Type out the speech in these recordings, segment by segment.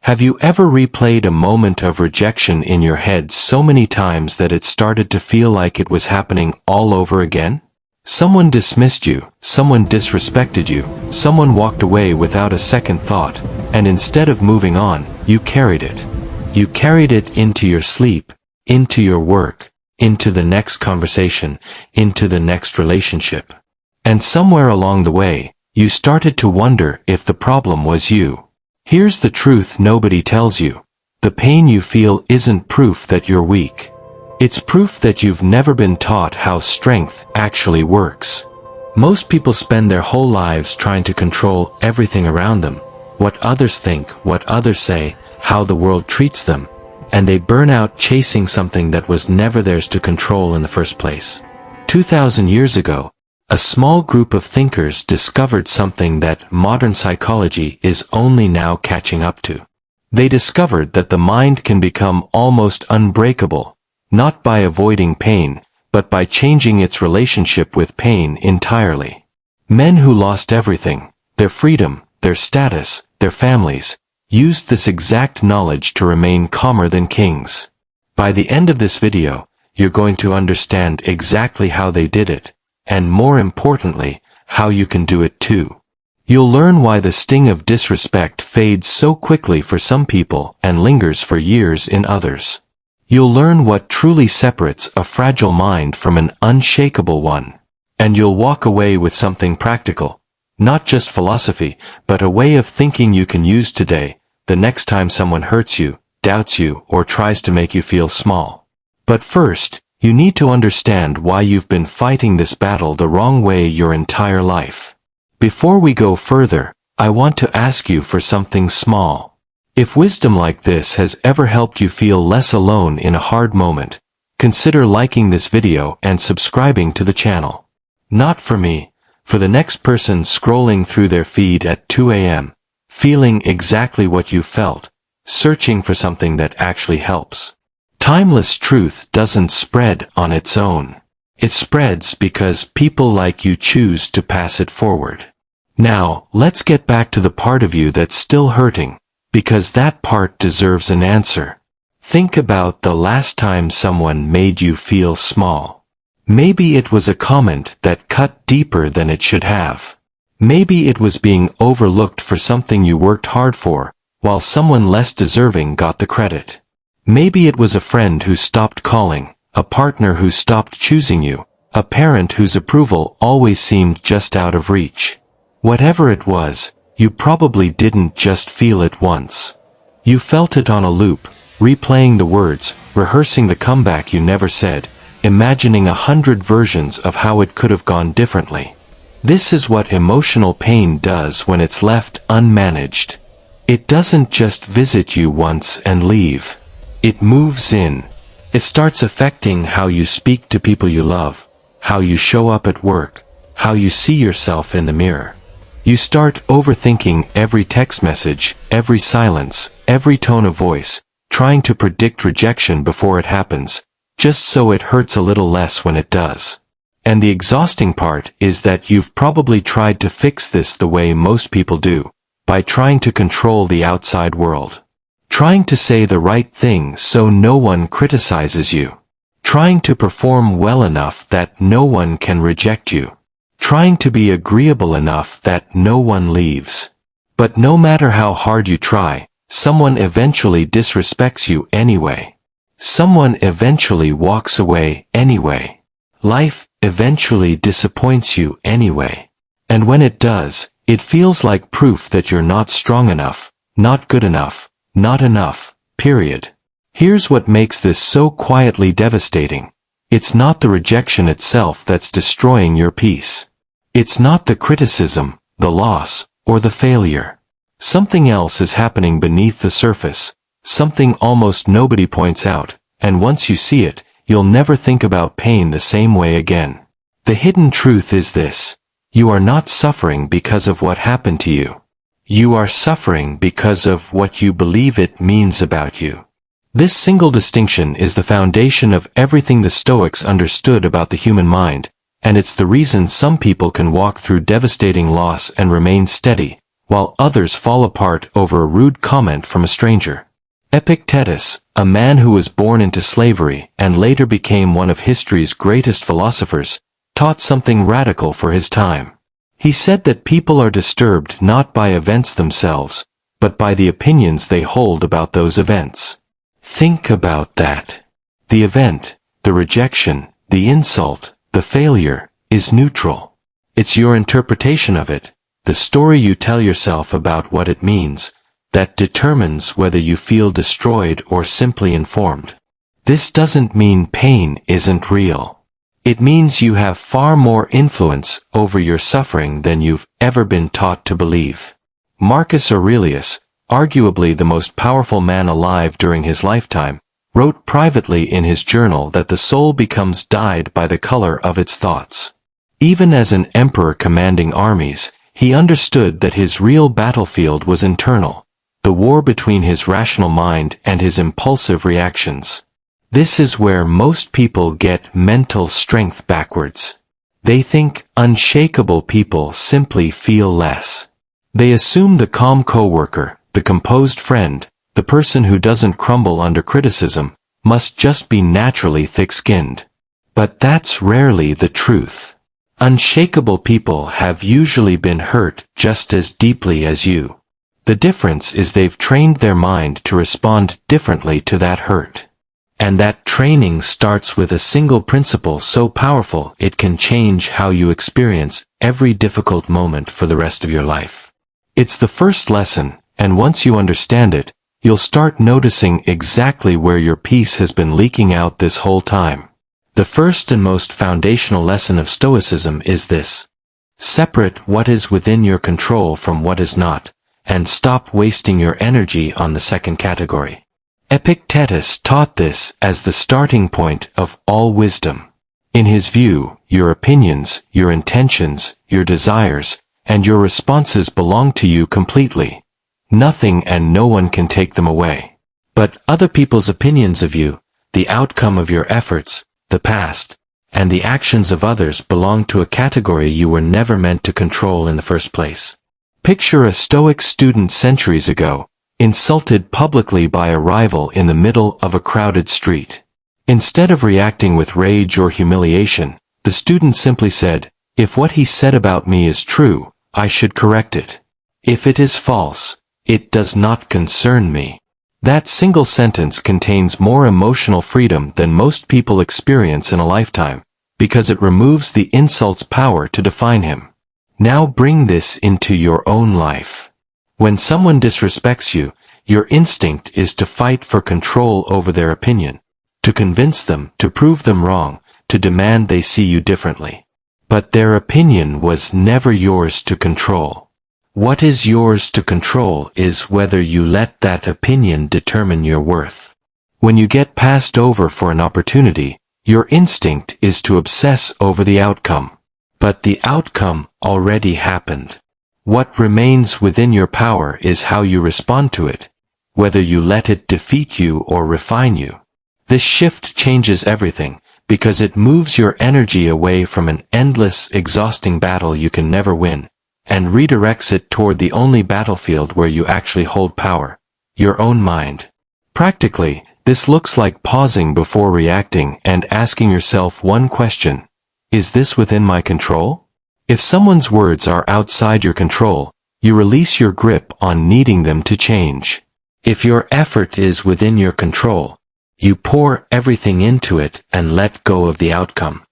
Have you ever replayed a moment of rejection in your head so many times that it started to feel like it was happening all over again? Someone dismissed you, someone disrespected you, someone walked away without a second thought, and instead of moving on, you carried it. You carried it into your sleep, into your work, into the next conversation, into the next relationship. And somewhere along the way, you started to wonder if the problem was you. Here's the truth nobody tells you. The pain you feel isn't proof that you're weak. It's proof that you've never been taught how strength actually works. Most people spend their whole lives trying to control everything around them, what others think, what others say, how the world treats them, and they burn out chasing something that was never theirs to control in the first place. 2,000 years ago, a small group of thinkers discovered something that modern psychology is only now catching up to. They discovered that the mind can become almost unbreakable, not by avoiding pain, but by changing its relationship with pain entirely. Men who lost everything, their freedom, their status, their families, used this exact knowledge to remain calmer than kings. By the end of this video, you're going to understand exactly how they did it, and more importantly, how you can do it too. You'll learn why the sting of disrespect fades so quickly for some people and lingers for years in others. You'll learn what truly separates a fragile mind from an unshakable one. And you'll walk away with something practical, not just philosophy, but a way of thinking you can use today, the next time someone hurts you, doubts you, or tries to make you feel small. But first, you need to understand why you've been fighting this battle the wrong way your entire life. Before we go further, I want to ask you for something small. If wisdom like this has ever helped you feel less alone in a hard moment, consider liking this video and subscribing to the channel. Not for me, for the next person scrolling through their feed at 2 a.m., feeling exactly what you felt, searching for something that actually helps. Timeless truth doesn't spread on its own. It spreads because people like you choose to pass it forward. Now, let's get back to the part of you that's still hurting, because that part deserves an answer. Think about the last time someone made you feel small. Maybe it was a comment that cut deeper than it should have. Maybe it was being overlooked for something you worked hard for, while someone less deserving got the credit. Maybe it was a friend who stopped calling, a partner who stopped choosing you, a parent whose approval always seemed just out of reach. Whatever it was, you probably didn't just feel it once. You felt it on a loop, replaying the words, rehearsing the comeback you never said, imagining 100 versions of how it could have gone differently. This is what emotional pain does when it's left unmanaged. It doesn't just visit you once and leave. It moves in. It starts affecting how you speak to people you love, how you show up at work, how you see yourself in the mirror. You start overthinking every text message, every silence, every tone of voice, trying to predict rejection before it happens, just so it hurts a little less when it does. And the exhausting part is that you've probably tried to fix this the way most people do, by trying to control the outside world. Trying to say the right thing so no one criticizes you. Trying to perform well enough that no one can reject you. Trying to be agreeable enough that no one leaves. But no matter how hard you try, someone eventually disrespects you anyway. Someone eventually walks away anyway. Life eventually disappoints you anyway. And when it does, it feels like proof that you're not strong enough, not good enough, not enough, period. Here's what makes this so quietly devastating. It's not the rejection itself that's destroying your peace. It's not the criticism, the loss, or the failure. Something else is happening beneath the surface, something almost nobody points out, and once you see it, you'll never think about pain the same way again. The hidden truth is this: you are not suffering because of what happened to you. You are suffering because of what you believe it means about you. This single distinction is the foundation of everything the Stoics understood about the human mind, and it's the reason some people can walk through devastating loss and remain steady, while others fall apart over a rude comment from a stranger. Epictetus, a man who was born into slavery and later became one of history's greatest philosophers, taught something radical for his time. He said that people are disturbed not by events themselves, but by the opinions they hold about those events. Think about that. The event, the rejection, the insult, the failure, is neutral. It's your interpretation of it, the story you tell yourself about what it means, that determines whether you feel destroyed or simply informed. This doesn't mean pain isn't real. It means you have far more influence over your suffering than you've ever been taught to believe. Marcus Aurelius, arguably the most powerful man alive during his lifetime, wrote privately in his journal that the soul becomes dyed by the color of its thoughts. Even as an emperor commanding armies, he understood that his real battlefield was internal, the war between his rational mind and his impulsive reactions. This is where most people get mental strength backwards. They think unshakable people simply feel less. They assume the calm coworker, the composed friend, the person who doesn't crumble under criticism, must just be naturally thick-skinned. But that's rarely the truth. Unshakable people have usually been hurt just as deeply as you. The difference is they've trained their mind to respond differently to that hurt. And that training starts with a single principle so powerful it can change how you experience every difficult moment for the rest of your life. It's the first lesson, and once you understand it, you'll start noticing exactly where your peace has been leaking out this whole time. The first and most foundational lesson of Stoicism is this: separate what is within your control from what is not, and stop wasting your energy on the second category. Epictetus taught this as the starting point of all wisdom. In his view, your opinions, your intentions, your desires, and your responses belong to you completely. Nothing and no one can take them away. But other people's opinions of you, the outcome of your efforts, the past, and the actions of others belong to a category you were never meant to control in the first place. Picture a Stoic student centuries ago, insulted publicly by a rival in the middle of a crowded street. Instead of reacting with rage or humiliation, the student simply said, "If what he said about me is true, I should correct it. If it is false, it does not concern me." That single sentence contains more emotional freedom than most people experience in a lifetime, because it removes the insult's power to define him. Now bring this into your own life. When someone disrespects you, your instinct is to fight for control over their opinion, to convince them, to prove them wrong, to demand they see you differently. But their opinion was never yours to control. What is yours to control is whether you let that opinion determine your worth. When you get passed over for an opportunity, your instinct is to obsess over the outcome. But the outcome already happened. What remains within your power is how you respond to it, whether you let it defeat you or refine you. This shift changes everything, because it moves your energy away from an endless, exhausting battle you can never win, and redirects it toward the only battlefield where you actually hold power, your own mind. Practically, this looks like pausing before reacting and asking yourself one question: is this within my control? If someone's words are outside your control, you release your grip on needing them to change. If your effort is within your control, you pour everything into it and let go of the outcome.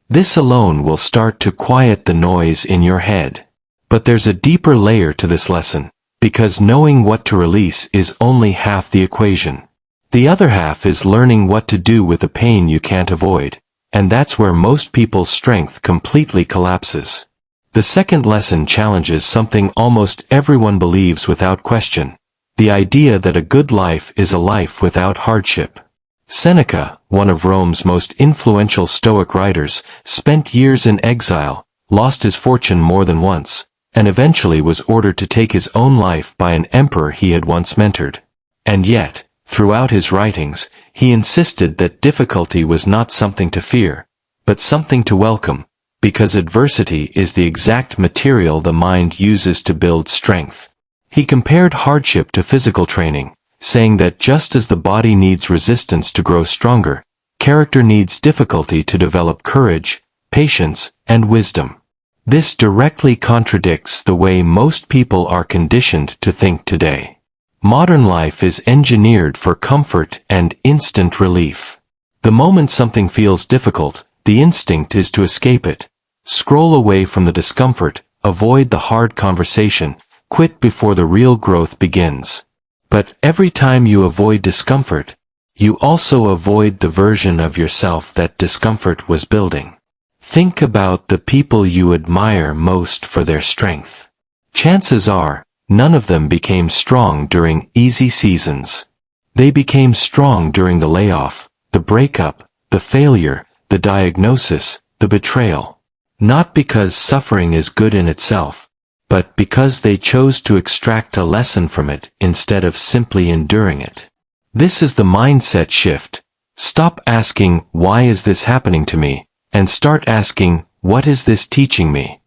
This alone will start to quiet the noise in your head. But there's a deeper layer to this lesson, because knowing what to release is only half the equation. The other half is learning what to do with the pain you can't avoid, and that's where most people's strength completely collapses. The second lesson challenges something almost everyone believes without question: the idea that a good life is a life without hardship. Seneca, one of Rome's most influential Stoic writers, spent years in exile, lost his fortune more than once, and eventually was ordered to take his own life by an emperor he had once mentored. And yet, throughout his writings, he insisted that difficulty was not something to fear, but something to welcome, because adversity is the exact material the mind uses to build strength. He compared hardship to physical training, saying that just as the body needs resistance to grow stronger, character needs difficulty to develop courage, patience, and wisdom. This directly contradicts the way most people are conditioned to think today. Modern life is engineered for comfort and instant relief. The moment something feels difficult, the instinct is to escape it. Scroll away from the discomfort, avoid the hard conversation, quit before the real growth begins. But every time you avoid discomfort, you also avoid the version of yourself that discomfort was building. Think about the people you admire most for their strength. Chances are, none of them became strong during easy seasons. They became strong during the layoff, the breakup, the failure, the diagnosis, the betrayal. Not because suffering is good in itself, but because they chose to extract a lesson from it instead of simply enduring it. This is the mindset shift. Stop asking, "Why is this happening to me?" and start asking, "What is this teaching me?"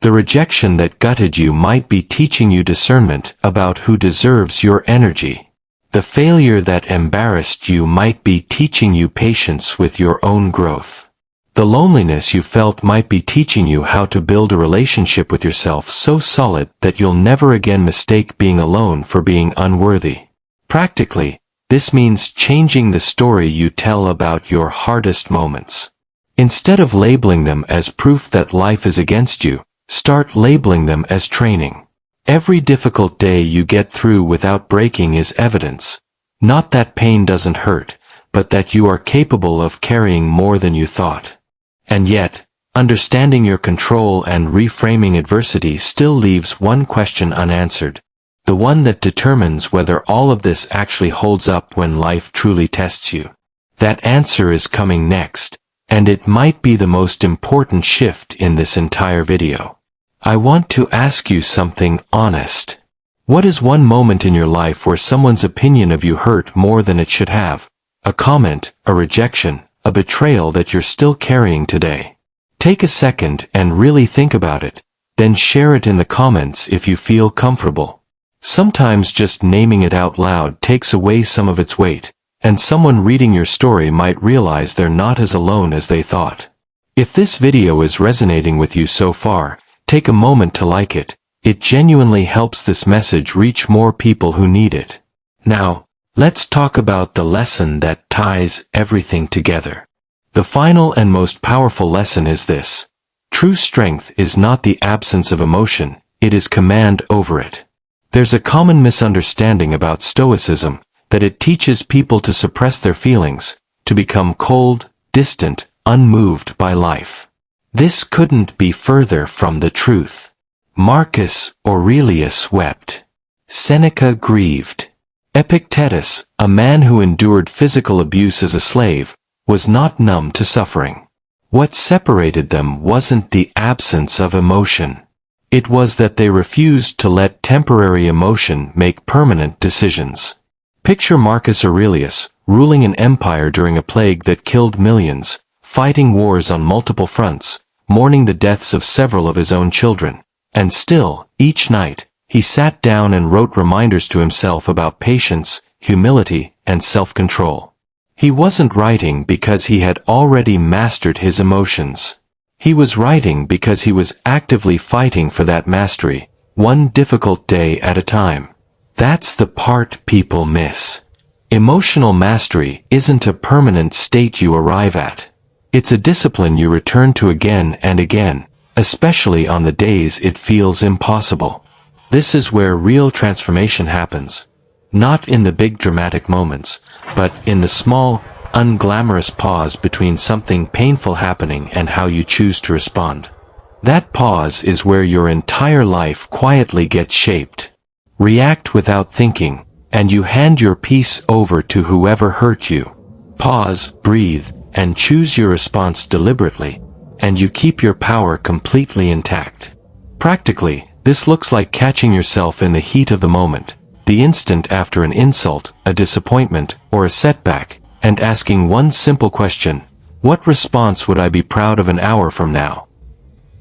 The rejection that gutted you might be teaching you discernment about who deserves your energy. The failure that embarrassed you might be teaching you patience with your own growth. The loneliness you felt might be teaching you how to build a relationship with yourself so solid that you'll never again mistake being alone for being unworthy. Practically, this means changing the story you tell about your hardest moments. Instead of labeling them as proof that life is against you, start labeling them as training. Every difficult day you get through without breaking is evidence. Not that pain doesn't hurt, but that you are capable of carrying more than you thought. And yet, understanding your control and reframing adversity still leaves one question unanswered. The one that determines whether all of this actually holds up when life truly tests you. That answer is coming next, and it might be the most important shift in this entire video. I want to ask you something honest. What is one moment in your life where someone's opinion of you hurt more than it should have? A comment, a rejection, a betrayal that you're still carrying today. Take a second and really think about it, then share it in the comments if you feel comfortable. Sometimes just naming it out loud takes away some of its weight, and someone reading your story might realize they're not as alone as they thought. If this video is resonating with you so far, take a moment to like it. It genuinely helps this message reach more people who need it. Now, let's talk about the lesson that ties everything together. The final and most powerful lesson is this. True strength is not the absence of emotion, it is command over it. There's a common misunderstanding about Stoicism, that it teaches people to suppress their feelings, to become cold, distant, unmoved by life. This couldn't be further from the truth. Marcus Aurelius wept. Seneca grieved. Epictetus, a man who endured physical abuse as a slave, was not numb to suffering. What separated them wasn't the absence of emotion. It was that they refused to let temporary emotion make permanent decisions. Picture Marcus Aurelius, ruling an empire during a plague that killed millions, fighting wars on multiple fronts, mourning the deaths of several of his own children. And still, each night, he sat down and wrote reminders to himself about patience, humility, and self-control. He wasn't writing because he had already mastered his emotions. He was writing because he was actively fighting for that mastery, one difficult day at a time. That's the part people miss. Emotional mastery isn't a permanent state you arrive at. It's a discipline you return to again and again, especially on the days it feels impossible. This is where real transformation happens. Not in the big dramatic moments, but in the small, unglamorous pause between something painful happening and how you choose to respond. That pause is where your entire life quietly gets shaped. React without thinking, and you hand your peace over to whoever hurt you. Pause, breathe, and choose your response deliberately, and you keep your power completely intact. Practically, this looks like catching yourself in the heat of the moment, the instant after an insult, a disappointment, or a setback, and asking one simple question: what response would I be proud of an hour from now?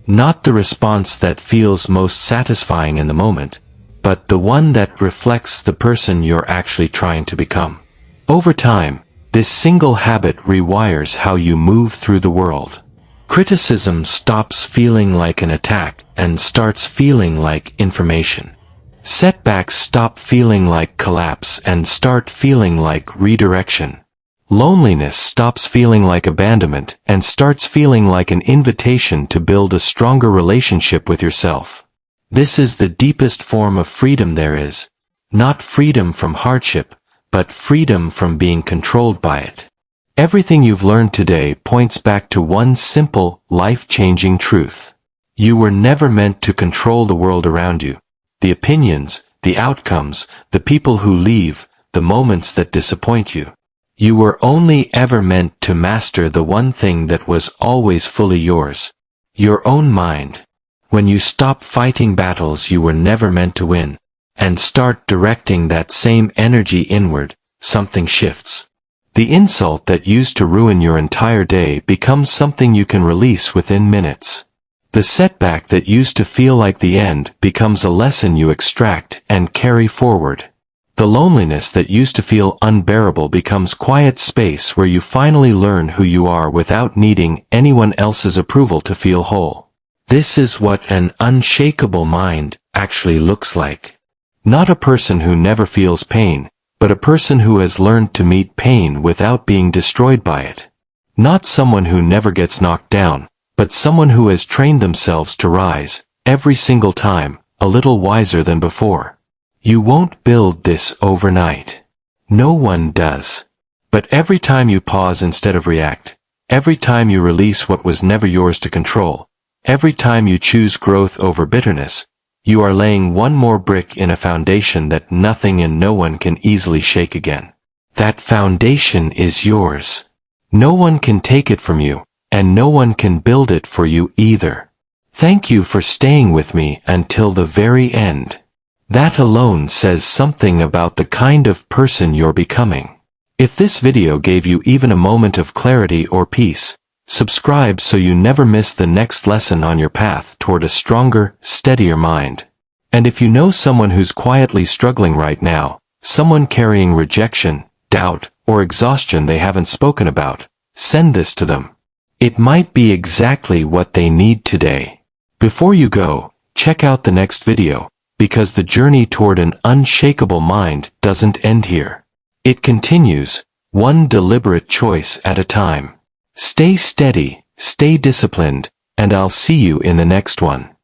Not the response that feels most satisfying in the moment, but the one that reflects the person you're actually trying to become. Over time, this single habit rewires how you move through the world. Criticism stops feeling like an attack and starts feeling like information. Setbacks stop feeling like collapse and start feeling like redirection. Loneliness stops feeling like abandonment and starts feeling like an invitation to build a stronger relationship with yourself. This is the deepest form of freedom there is. Not freedom from hardship, but freedom from being controlled by it. Everything you've learned today points back to one simple, life-changing truth. You were never meant to control the world around you. The opinions, the outcomes, the people who leave, the moments that disappoint you. You were only ever meant to master the one thing that was always fully yours. Your own mind. When you stop fighting battles you were never meant to win, and start directing that same energy inward, something shifts. The insult that used to ruin your entire day becomes something you can release within minutes. The setback that used to feel like the end becomes a lesson you extract and carry forward. The loneliness that used to feel unbearable becomes quiet space where you finally learn who you are without needing anyone else's approval to feel whole. This is what an unshakable mind actually looks like. Not a person who never feels pain, but a person who has learned to meet pain without being destroyed by it. Not someone who never gets knocked down, but someone who has trained themselves to rise, every single time, a little wiser than before. You won't build this overnight. No one does. But every time you pause instead of react, every time you release what was never yours to control, every time you choose growth over bitterness, you are laying one more brick in a foundation that nothing and no one can easily shake again. That foundation is yours. No one can take it from you, and no one can build it for you either. Thank you for staying with me until the very end. That alone says something about the kind of person you're becoming. If this video gave you even a moment of clarity or peace, subscribe so you never miss the next lesson on your path toward a stronger, steadier mind. And if you know someone who's quietly struggling right now, someone carrying rejection, doubt, or exhaustion they haven't spoken about, send this to them. It might be exactly what they need today. Before you go, check out the next video, because the journey toward an unshakable mind doesn't end here. It continues, one deliberate choice at a time. Stay steady, stay disciplined, and I'll see you in the next one.